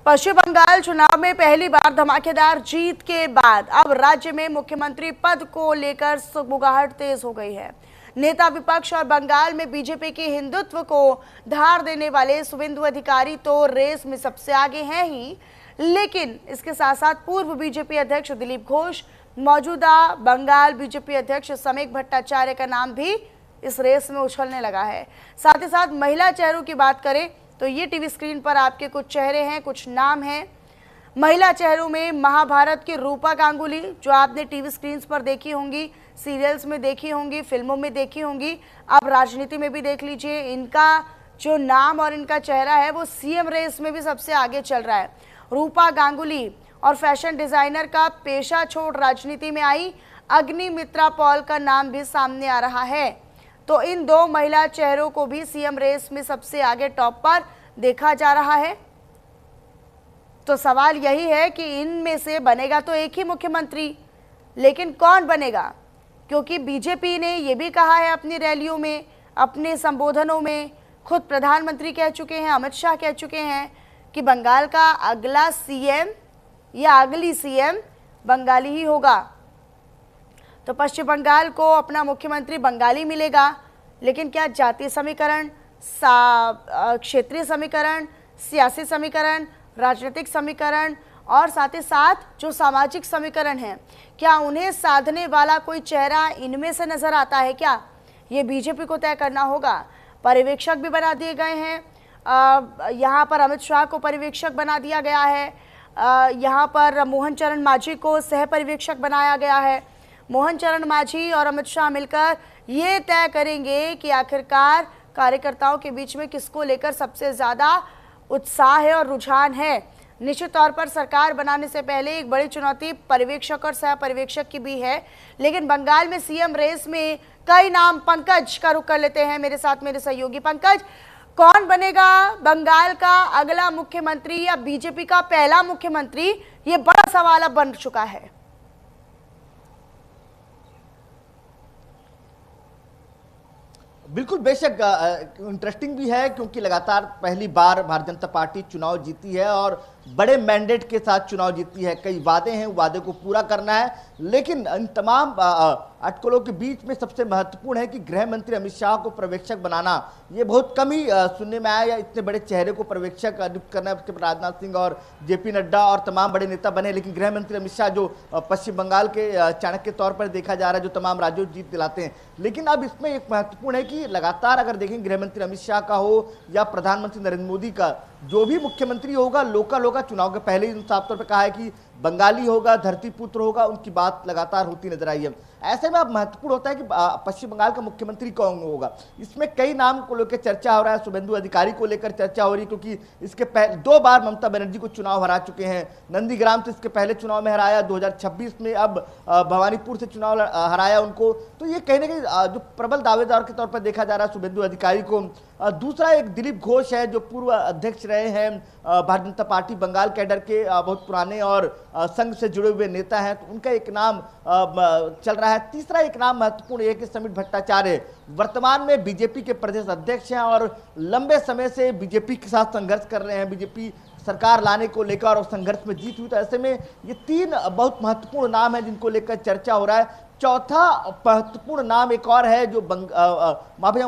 पश्चिम बंगाल चुनाव में पहली बार धमाकेदार जीत के बाद अब राज्य में मुख्यमंत्री पद को लेकर सुगबुगाहट तेज हो गई है। नेता विपक्ष और बंगाल में बीजेपी के हिंदुत्व को धार देने वाले शुभेंदु अधिकारी तो रेस में सबसे आगे हैं ही, लेकिन इसके साथ साथ पूर्व बीजेपी अध्यक्ष दिलीप घोष, मौजूदा बंगाल बीजेपी अध्यक्ष समेक भट्टाचार्य का नाम भी इस रेस में उछलने लगा है। साथ ही साथ महिला चेहरों की बात करें तो ये टीवी स्क्रीन पर आपके कुछ चेहरे हैं, कुछ नाम हैं। महिला चेहरों में महाभारत की रूपा गांगुली, जो आपने टीवी स्क्रीन पर देखी होंगी, सीरियल्स में देखी होंगी, फिल्मों में देखी होंगी, अब राजनीति में भी देख लीजिए। इनका जो नाम और इनका चेहरा है वो सीएम रेस में भी सबसे आगे चल रहा है। रूपा गांगुली और फैशन डिजाइनर का पेशा छोड़ राजनीति में आई अग्निमित्रा पॉल का नाम भी सामने आ रहा है। तो इन दो महिला चेहरों को भी सीएम रेस में सबसे आगे टॉप पर देखा जा रहा है। तो सवाल यही है कि इनमें से बनेगा तो एक ही मुख्यमंत्री, लेकिन कौन बनेगा? क्योंकि बीजेपी ने यह भी कहा है अपनी रैलियों में, अपने संबोधनों में, खुद प्रधानमंत्री कह चुके हैं, अमित शाह कह चुके हैं कि बंगाल का अगला सीएम या अगली सीएम बंगाली ही होगा। तो पश्चिम बंगाल को अपना मुख्यमंत्री बंगाली मिलेगा, लेकिन क्या जातीय समीकरण, क्षेत्रीय समीकरण, सियासी समीकरण, राजनीतिक समीकरण और साथ ही साथ जो सामाजिक समीकरण है, क्या उन्हें साधने वाला कोई चेहरा इनमें से नजर आता है? क्या ये बीजेपी को तय करना होगा। पर्यवेक्षक भी बना दिए गए हैं। यहाँ पर अमित शाह को पर्यवेक्षक बना दिया गया है। यहाँ पर मोहन चरण मांझी को सह पर्यवेक्षक बनाया गया है। मोहन चरण मांझी और अमित शाह मिलकर ये तय करेंगे कि आखिरकार कार्यकर्ताओं के बीच में किसको लेकर सबसे ज़्यादा उत्साह है और रुझान है। निश्चित तौर पर सरकार बनाने से पहले एक बड़ी चुनौती पर्यवेक्षक और सह पर्यवेक्षक की भी है, लेकिन बंगाल में सीएम रेस में कई नाम। पंकज का रुख कर लेते हैं मेरे साथ मेरे सहयोगी। पंकज, कौन बनेगा बंगाल का अगला मुख्यमंत्री या बीजेपी का पहला मुख्यमंत्री? ये बड़ा सवाल अब बन चुका है। बिल्कुल, बेशक इंटरेस्टिंग भी है क्योंकि लगातार पहली बार भारतीय जनता पार्टी चुनाव जीती है और बड़े मैंडेट के साथ चुनाव जीती है। कई वादे हैं, वादे को पूरा करना है, लेकिन इन तमाम अटकलों के बीच में सबसे महत्वपूर्ण है कि गृह मंत्री अमित शाह को पर्यवेक्षक बनाना ये बहुत कम ही सुनने में आया, या इतने बड़े चेहरे को पर्यवेक्षक नियुक्त करना है। उसके बाद राजनाथ सिंह और जेपी नड्डा और तमाम बड़े नेता बने, लेकिन गृह मंत्री अमित शाह जो पश्चिम बंगाल के चाणक्य के तौर पर देखा जा रहा है, जो तमाम राज्यों जीत दिलाते हैं। लेकिन अब इसमें एक महत्वपूर्ण है कि लगातार अगर देखें गृह मंत्री अमित शाह का हो या प्रधानमंत्री नरेंद्र मोदी का, जो भी मुख्यमंत्री होगा लोकल होगा। चुनाव के पहले ही साफ तौर पर कहा है कि बंगाली होगा, धरती पुत्र होगा, उनकी बात लगातार होती नजर आई है। ऐसे में अब महत्वपूर्ण होता है कि पश्चिम बंगाल का मुख्यमंत्री कौन होगा। इसमें कई नाम को लेकर चर्चा हो रहा है। शुभेंदु अधिकारी को लेकर चर्चा हो रही है क्योंकि इसके पहले 2 बार ममता बनर्जी को चुनाव हरा चुके हैं। नंदीग्राम से इसके पहले चुनाव में हराया 2026 में, अब भवानीपुर से चुनाव हराया उनको। तो ये कहने के जो प्रबल दावेदार के तौर पर देखा जा रहा है शुभेंदु अधिकारी को। दूसरा एक दिलीप घोष है जो पूर्व अध्यक्ष रहे हैं भारतीय जनता पार्टी बंगाल कैडर के, बहुत पुराने और संघ से जुड़े हुए नेता हैं, तो उनका एक नाम चल रहा है। तीसरा एक नाम महत्वपूर्ण है कि समेक भट्टाचार्य वर्तमान में बीजेपी के प्रदेश अध्यक्ष हैं और लंबे समय से बीजेपी के साथ संघर्ष कर रहे हैं, बीजेपी सरकार लाने को लेकर और संघर्ष में जीत हुई। तो ऐसे में ये 3 बहुत महत्वपूर्ण नाम है जिनको लेकर चर्चा हो रहा है। चौथा महत्वपूर्ण नाम एक और है जो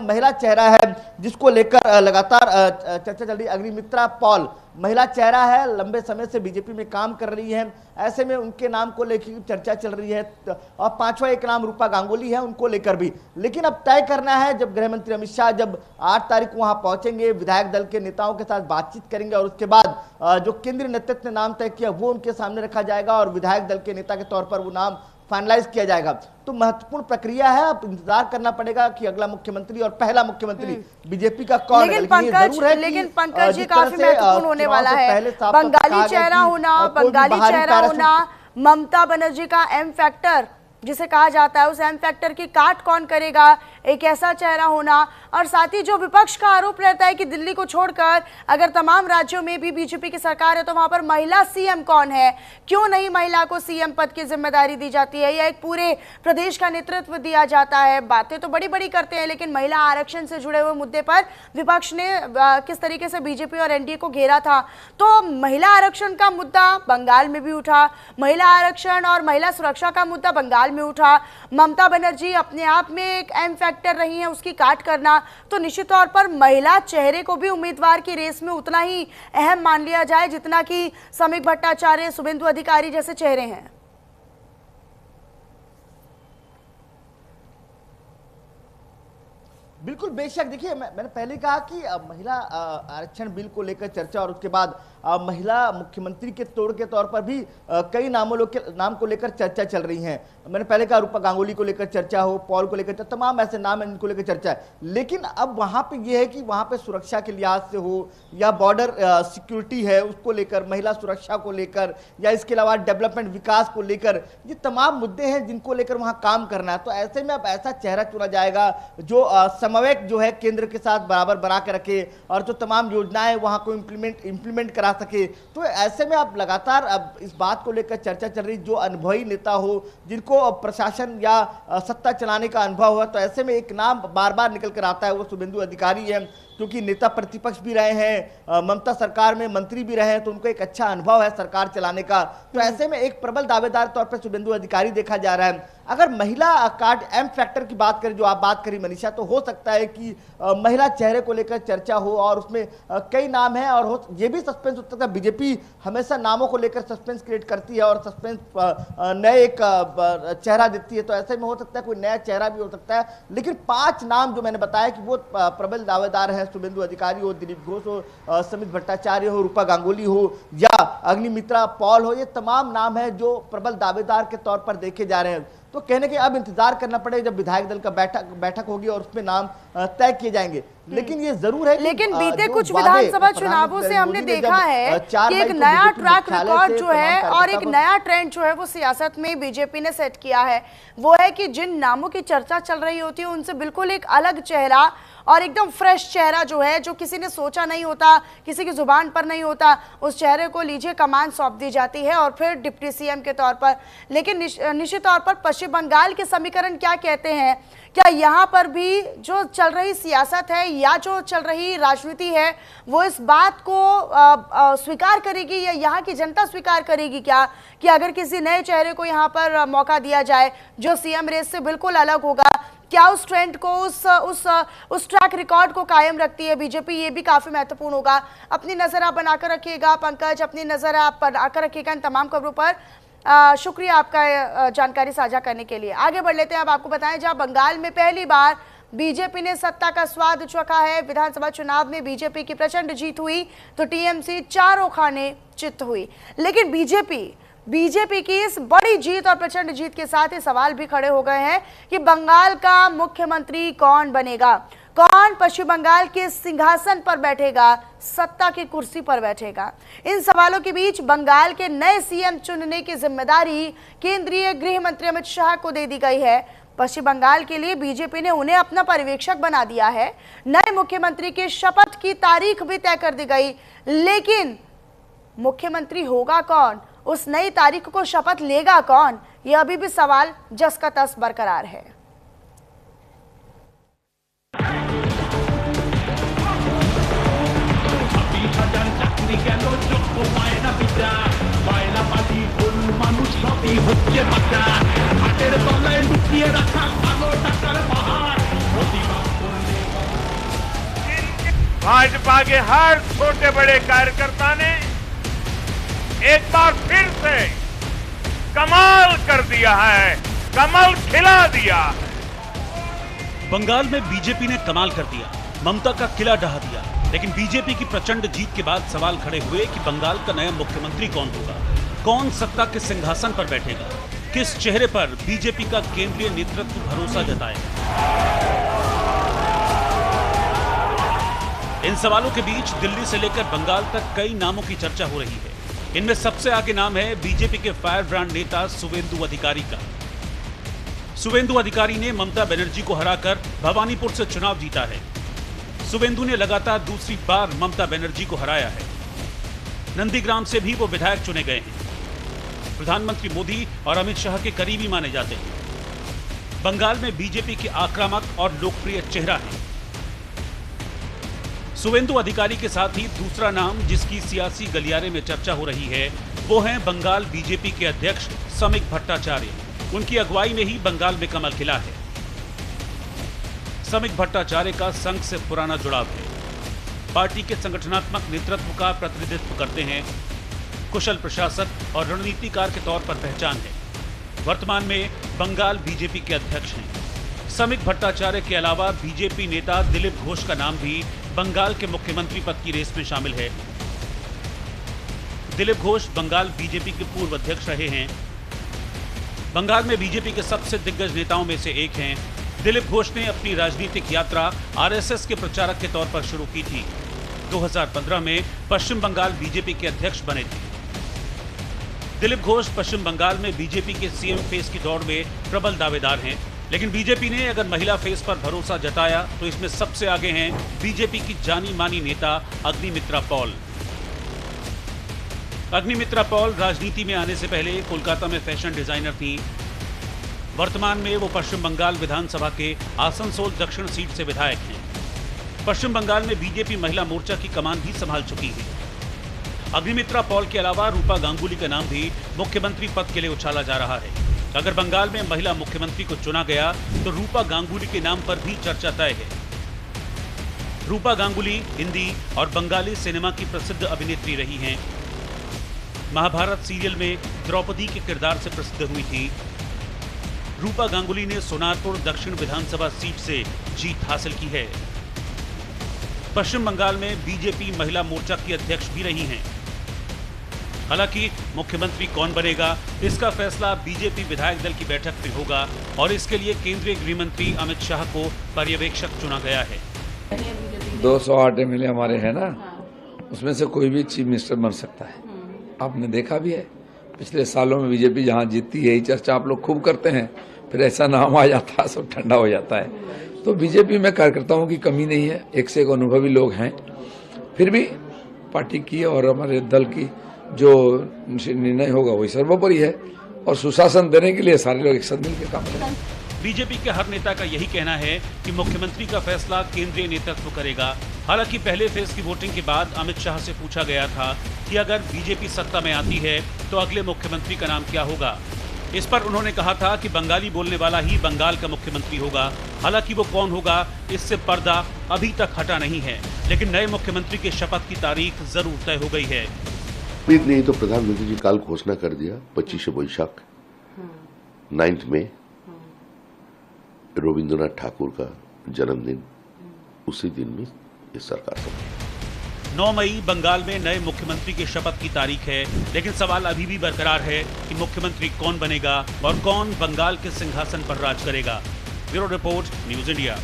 महिला चेहरा है जिसको लेकर लगातार चर्चा चल रही है। अग्निमित्रा पॉल महिला चेहरा है, लंबे समय से बीजेपी में काम कर रही है। ऐसे में उनके नाम को लेकर चर्चा चल रही है। और 5वां एक नाम रूपा गांगुली है, उनको लेकर भी। लेकिन अब तय करना है, जब गृह मंत्री अमित शाह जब 8 तारीख को वहां पहुंचेंगे, विधायक दल के नेताओं के साथ बातचीत करेंगे और उसके बाद जो केंद्रीय नेतृत्व ने नाम तय किया वो उनके सामने रखा जाएगा और विधायक दल के नेता के तौर पर वो नाम फाइनलाइज किया जाएगा। तो महत्वपूर्ण प्रक्रिया है, अब इंतजार करना पड़ेगा कि अगला मुख्यमंत्री और पहला मुख्यमंत्री बीजेपी का कौन है। लेकिन पंकज जी काफी महत्वपूर्ण होने वाला है। बंगाली चेहरा होना, बंगाली चेहरा होना, ममता बनर्जी का एम फैक्टर जिसे कहा जाता है, उस एम फैक्टर की काट कौन करेगा, एक ऐसा चेहरा होना। और साथ ही जो विपक्ष का आरोप रहता है कि दिल्ली को छोड़कर अगर तमाम राज्यों में भी बीजेपी की सरकार है तो वहां पर महिला सीएम कौन है, क्यों नहीं महिला को सीएम पद की जिम्मेदारी दी जाती है या एक पूरे प्रदेश का नेतृत्व दिया जाता है। बातें तो बड़ी बड़ी करते हैं, लेकिन महिला आरक्षण से जुड़े हुए मुद्दे पर विपक्ष ने किस तरीके से बीजेपी और एनडीए को घेरा था। तो महिला आरक्षण का मुद्दा बंगाल में भी उठा, महिला आरक्षण और महिला सुरक्षा का मुद्दा बंगाल में उठा। ममता बनर्जी अपने आप में एक एम फैक्टर रही हैं, उसकी काट करना, तो निश्चित तौर पर महिला चेहरे को भी उम्मीदवार की रेस में उतना ही अहम मान लिया जाए जितना कि समीक भट्टाचार्य, शुभेंदु अधिकारी जैसे चेहरे हैं। बिल्कुल, बेशक। देखिए, मैंने पहले कहा कि महिला आरक्षण बिल को लेकर चर्चा और उसके बाद महिला मुख्यमंत्री के तौर पर भी कई नाम को लेकर चर्चा चल रही है। मैंने पहले कहा रूपा गांगुली को लेकर चर्चा हो, पॉल को लेकर चर्चा, तमाम ऐसे नाम हैं इनको लेकर चर्चा है। लेकिन अब वहां पे ये है कि वहां पे सुरक्षा के लिहाज से हो या बॉर्डर सिक्योरिटी है उसको लेकर, महिला सुरक्षा को लेकर, या इसके अलावा डेवलपमेंट विकास को लेकर, ये तमाम मुद्दे हैं जिनको लेकर वहां काम करना है। तो ऐसे में अब ऐसा चेहरा चुना जाएगा जो समन्वयक जो है केंद्र के साथ बराबर बना के रखे और जो तमाम योजनाएं वहां को इम्प्लीमेंट करा सके। तो ऐसे में अब लगातार अब इस बात को लेकर चर्चा चल रही, जो अनुभवी नेता हो, जिनको प्रशासन या सत्ता चलाने का अनुभव हुआ, तो ऐसे में एक नाम बार बार निकल कर आता है, वो शुभेंदु अधिकारी है, क्योंकि नेता प्रतिपक्ष भी रहे हैं, ममता सरकार में मंत्री भी रहे हैं, तो उनको एक अच्छा अनुभव है सरकार चलाने का। तो ऐसे में एक प्रबल दावेदार तौर पर शुभेंदु अधिकारी देखा जा रहा है। अगर महिला कार्ड एम फैक्टर की बात करें, जो आप बात करी मनीषा, तो हो सकता है कि महिला चेहरे को लेकर चर्चा हो और उसमें कई नाम हैं और ये भी सस्पेंस हो सकता है। बीजेपी हमेशा नामों को लेकर सस्पेंस क्रिएट करती है और सस्पेंस नए एक चेहरा देती है, तो ऐसे में हो सकता है कोई नया चेहरा भी हो सकता है। लेकिन 5 नाम जो मैंने बताया कि वो प्रबल दावेदार है, शुभेंदु अधिकारी हो, दिलीप घोष हो, समीक भट्टाचार्य हो, रूपा गांगुली हो या अग्निमित्रा पॉल हो, ये तमाम नाम है जो प्रबल दावेदार के तौर पर देखे जा रहे हैं। तो कहने के अब इंतजार करना पड़ेगा जब विधायक दल का बैठक होगी और उसमें नाम तय किए जाएंगे। लेकिन ये जरूर है लेकिन बीते कुछ विधानसभा चुनावों से हमने देखा है कि एक नया ट्रैक रिकॉर्ड जो है और एक नया ट्रेंड जो है वो सियासत में बीजेपी ने सेट किया है, वो है कि जिन नामों की चर्चा चल रही होती है उनसे बिल्कुल एक अलग चेहरा और एकदम फ्रेश चेहरा जो है, जो किसी ने सोचा नहीं होता, किसी की जुबान पर नहीं होता, उस चेहरे को लीजिए कमान सौंप दी जाती है और फिर डिप्टी सीएम के तौर पर। लेकिन निश्चित तौर पर पश्चिम बंगाल के समीकरण क्या कहते हैं, क्या यहाँ पर भी जो चल रही सियासत है या जो चल रही राजनीति है वो इस बात को स्वीकार करेगी या यहाँ की जनता स्वीकार करेगी क्या कि अगर किसी नए चेहरे को यहाँ पर मौका दिया जाए जो सीएम रेस से बिल्कुल अलग होगा, क्या उस ट्रेंड को उस ट्रैक रिकॉर्ड को कायम रखती है बीजेपी? ये भी काफी महत्वपूर्ण होगा। अपनी नजर आप बनाकर रखिएगा पंकज, अपनी नजर आप बनाकर रखिएगा इन तमाम खबरों पर। शुक्रिया आपका जानकारी साझा करने के लिए। आगे बढ़ लेते हैं। अब आपको बताएं, जहां बंगाल में पहली बार बीजेपी ने सत्ता का स्वाद चखा है, विधानसभा चुनाव में बीजेपी की प्रचंड जीत हुई तो टीएमसी चारों खाने चित्त हुई। लेकिन बीजेपी की इस बड़ी जीत और प्रचंड जीत के साथ ही सवाल भी खड़े हो गए हैं कि बंगाल का मुख्यमंत्री कौन बनेगा, कौन पश्चिम बंगाल के सिंहासन पर बैठेगा, सत्ता की कुर्सी पर बैठेगा। इन सवालों के बीच बंगाल के नए सीएम चुनने की जिम्मेदारी केंद्रीय गृह मंत्री अमित शाह को दे दी गई है। पश्चिम बंगाल के लिए बीजेपी ने उन्हें अपना पर्यवेक्षक बना दिया है। नए मुख्यमंत्री की शपथ की तारीख भी तय कर दी गई, लेकिन मुख्यमंत्री होगा कौन, उस नई तारीख को शपथ लेगा कौन, यह अभी भी सवाल जस का तस बरकरार है। भाजपा के हर छोटे बड़े कार्यकर्ता ने एक बार फिर से कमाल कर दिया है, कमल खिला दिया है। बंगाल में बीजेपी ने कमाल कर दिया, ममता का किला ढहा दिया। लेकिन बीजेपी की प्रचंड जीत के बाद सवाल खड़े हुए कि बंगाल का नया मुख्यमंत्री कौन होगा, कौन सत्ता के सिंहासन पर बैठेगा, किस चेहरे पर बीजेपी का केंद्रीय नेतृत्व भरोसा जताएगा। इन सवालों के बीच दिल्ली से लेकर बंगाल तक कई नामों की चर्चा हो रही है। इनमें सबसे आगे नाम है बीजेपी के फायर ब्रांड नेता शुभेंदु अधिकारी का। शुवेंदु अधिकारी ने ममता बनर्जी को हराकर भवानीपुर से चुनाव जीता है। शुवेंदु ने लगातार दूसरी बार ममता बनर्जी को हराया है। नंदीग्राम से भी वो विधायक चुने गए हैं। प्रधानमंत्री मोदी और अमित शाह के करीबी माने जाते हैं। बंगाल में बीजेपी के आक्रामक और लोकप्रिय चेहरा है। शुवेंदु अधिकारी के साथ ही दूसरा नाम जिसकी सियासी गलियारे में चर्चा हो रही है वो हैं बंगाल बीजेपी के अध्यक्ष समिक भट्टाचार्य। उनकी अगुवाई में ही बंगाल में कमल खिला है। समिक भट्टाचार्य का संघ से पुराना जुड़ाव है। पार्टी के संगठनात्मक नेतृत्व का प्रतिनिधित्व करते हैं। कुशल प्रशासक और रणनीतिकार के तौर पर पहचान है। वर्तमान में बंगाल बीजेपी के अध्यक्ष हैं। समिक भट्टाचार्य के अलावा बीजेपी नेता दिलीप घोष का नाम भी बंगाल के मुख्यमंत्री पद की रेस में शामिल है। दिलीप घोष बंगाल बीजेपी के पूर्व अध्यक्ष रहे हैं। बंगाल में बीजेपी के सबसे दिग्गज नेताओं में से एक हैं। दिलीप घोष ने अपनी राजनीतिक यात्रा आरएसएस के प्रचारक के तौर पर शुरू की थी। 2015 में पश्चिम बंगाल बीजेपी के अध्यक्ष बने थे। दिलीप घोष पश्चिम बंगाल में बीजेपी के सीएम फेस की दौड़ में प्रबल दावेदार हैं, लेकिन बीजेपी ने अगर महिला फेस पर भरोसा जताया तो इसमें सबसे आगे हैं बीजेपी की जानी मानी नेता अग्निमित्रा पॉल। अग्निमित्रा पॉल राजनीति में आने से पहले कोलकाता में फैशन डिजाइनर थी। वर्तमान में वो पश्चिम बंगाल विधानसभा के आसनसोल दक्षिण सीट से विधायक हैं। पश्चिम बंगाल में बीजेपी महिला मोर्चा की कमान भी संभाल चुकी है। अग्निमित्रा पॉल के अलावा रूपा गांगुली का नाम भी मुख्यमंत्री पद के लिए उछाला जा रहा है। अगर बंगाल में महिला मुख्यमंत्री को चुना गया तो रूपा गांगुली के नाम पर भी चर्चा तय है। रूपा गांगुली हिंदी और बंगाली सिनेमा की प्रसिद्ध अभिनेत्री रही हैं। महाभारत सीरियल में द्रौपदी के किरदार से प्रसिद्ध हुई थी। रूपा गांगुली ने सोनारपुर दक्षिण विधानसभा सीट से जीत हासिल की है। पश्चिम बंगाल में बीजेपी महिला मोर्चा की अध्यक्ष भी रही हैं। हालांकि मुख्यमंत्री कौन बनेगा इसका फैसला बीजेपी विधायक दल की बैठक में होगा और इसके लिए केंद्रीय गृह मंत्री अमित शाह को पर्यवेक्षक चुना गया है। 208 एमएलए हमारे हैं ना, उसमें से कोई भी चीफ मिनिस्टर बन सकता है। आपने देखा भी है पिछले सालों में बीजेपी जहां जीतती है यही चर्चा आप लोग खूब करते हैं, फिर ऐसा नाम आ जाता है सब ठंडा हो जाता है। तो बीजेपी में कार्यकर्ताओं की कमी नहीं है, एक से एक अनुभवी लोग हैं। फिर भी पार्टी की और हमारे दल की जो निर्णय होगा वही सर्वोपरि है और सुशासन देने के लिए सारे लोग एक साथ मिलकर काम करेंगे। बीजेपी के हर नेता का यही कहना है कि मुख्यमंत्री का फैसला केंद्रीय नेतृत्व करेगा। हालांकि पहले फेज की वोटिंग के बाद अमित शाह से पूछा गया था कि अगर बीजेपी सत्ता में आती है तो अगले मुख्यमंत्री का नाम क्या होगा। इस पर उन्होंने कहा था कि बंगाली बोलने वाला ही बंगाल का मुख्यमंत्री होगा। हालांकि वो कौन होगा इससे पर्दा अभी तक हटा नहीं है, लेकिन नए मुख्यमंत्री के शपथ की तारीख जरूर तय हो गई है। नहीं तो प्रधानमंत्री जी कल घोषणा कर दिया 25 वैशाख 9 मई रविंद्रनाथ ठाकुर का जन्मदिन, उसी दिन में ये सरकार बनी। 9 मई बंगाल में नए मुख्यमंत्री की शपथ की तारीख है, लेकिन सवाल अभी भी बरकरार है कि मुख्यमंत्री कौन बनेगा और कौन बंगाल के सिंहासन पर राज करेगा। Bureau report, news India.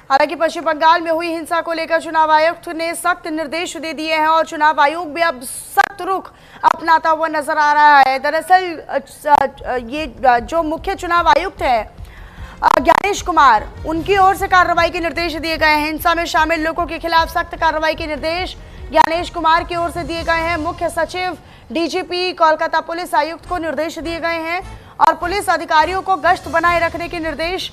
हालांकि पश्चिम बंगाल में हुई हिंसा को लेकर चुनाव आयुक्त ने सख्त निर्देश दे दिए हैं और चुनाव आयोग भी अब सख्त रुख अपनाता हुआ नजर आ रहा है। दरअसल ये जो मुख्य चुनाव आयुक्त है ज्ञानेश कुमार, उनकी ओर से कार्रवाई के निर्देश दिए गए हैं। हिंसा में शामिल लोगों के खिलाफ सख्त कार्रवाई के निर्देश ज्ञानेश कुमार की ओर से दिए गए हैं। मुख्य सचिव डीजीपी कोलकाता पुलिस आयुक्त को निर्देश दिए गए हैं और पुलिस अधिकारियों को गश्त बनाए रखने के निर्देश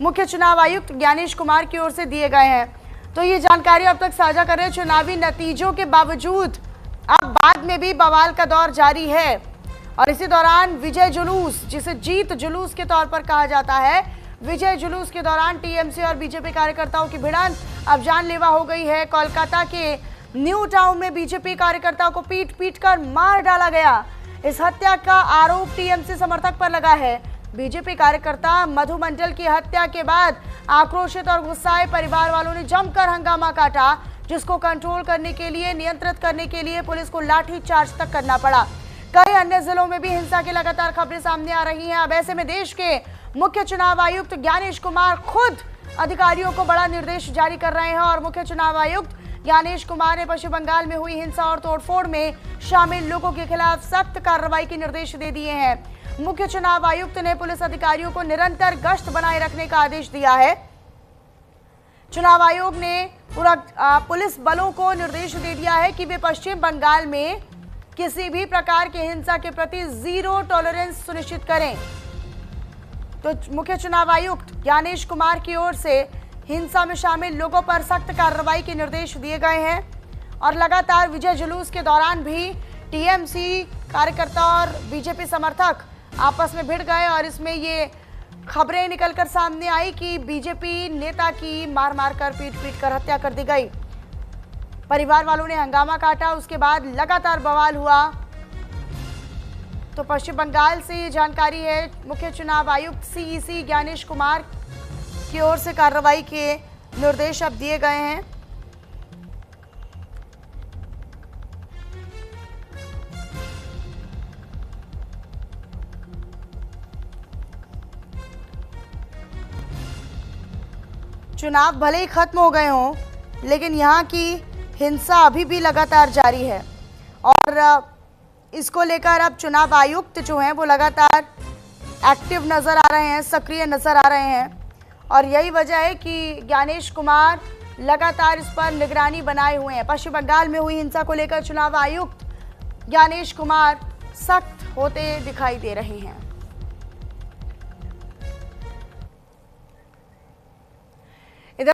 मुख्य चुनाव आयुक्त ज्ञानेश कुमार की ओर से दिए गए हैं। तो ये जानकारी अब तक साझा कर रहे हैं। चुनावी नतीजों के बावजूद अब बाद में भी बवाल का दौर जारी है और इसी दौरान विजय जुलूस, जिसे जीत जुलूस के तौर पर कहा जाता है, विजय जुलूस के दौरान टीएमसी और बीजेपी कार्यकर्ताओं की भिड़ंत अब जानलेवा हो गई है। कोलकाता के न्यू टाउन में बीजेपी कार्यकर्ताओं को पीट पीट कर मार डाला गया। इस हत्या का आरोप टीएमसी समर्थक पर लगा है। बीजेपी कार्यकर्ता मधु मंडल की हत्या के बाद आक्रोशित और गुस्साए परिवार वालों ने जमकर हंगामा काटा, जिसको कंट्रोल करने के लिए, नियंत्रित करने के लिए पुलिस को लाठी चार्ज तक करना पड़ा। कई अन्य जिलों में भी हिंसा की लगातार खबरें सामने आ रही हैं। अब ऐसे में देश के मुख्य चुनाव आयुक्त ज्ञानेश कुमार खुद अधिकारियों को बड़ा निर्देश जारी कर रहे हैं और मुख्य चुनाव आयुक्त ज्ञानेश कुमार ने पश्चिम बंगाल में हुई हिंसा और तोड़फोड़ में शामिल लोगों के खिलाफ सख्त कार्रवाई के निर्देश दे दिए हैं। मुख्य चुनाव आयुक्त ने पुलिस अधिकारियों को निरंतर गश्त बनाए रखने का आदेश दिया है। चुनाव आयोग ने पुलिस बलों को निर्देश दे दिया है कि वे पश्चिम बंगाल में किसी भी प्रकार की हिंसा के प्रति जीरो टॉलरेंस सुनिश्चित करें। तो मुख्य चुनाव आयुक्त ज्ञानेश कुमार की ओर से हिंसा में शामिल लोगों पर सख्त कार्रवाई के निर्देश दिए गए हैं। और लगातार विजय जुलूस के दौरान भी टीएमसी कार्यकर्ता और बीजेपी समर्थक आपस में भिड़ गए और इसमें ये खबरें निकलकर सामने आई कि बीजेपी नेता की मार कर पीट कर हत्या कर दी गई। परिवार वालों ने हंगामा काटा, उसके बाद लगातार बवाल हुआ। तो पश्चिम बंगाल से ये जानकारी है। मुख्य चुनाव आयुक्त सीईसी ज्ञानेश कुमार की ओर से कार्रवाई के निर्देश अब दिए गए हैं। चुनाव भले ही खत्म हो गए हों, लेकिन यहाँ की हिंसा अभी भी लगातार जारी है और इसको लेकर अब चुनाव आयुक्त जो हैं वो लगातार एक्टिव नज़र आ रहे हैं, सक्रिय नज़र आ रहे हैं। और यही वजह है कि ज्ञानेश कुमार लगातार इस पर निगरानी बनाए हुए हैं। पश्चिम बंगाल में हुई हिंसा को लेकर चुनाव आयुक्त ज्ञानेश कुमार सख्त होते दिखाई दे रहे हैं।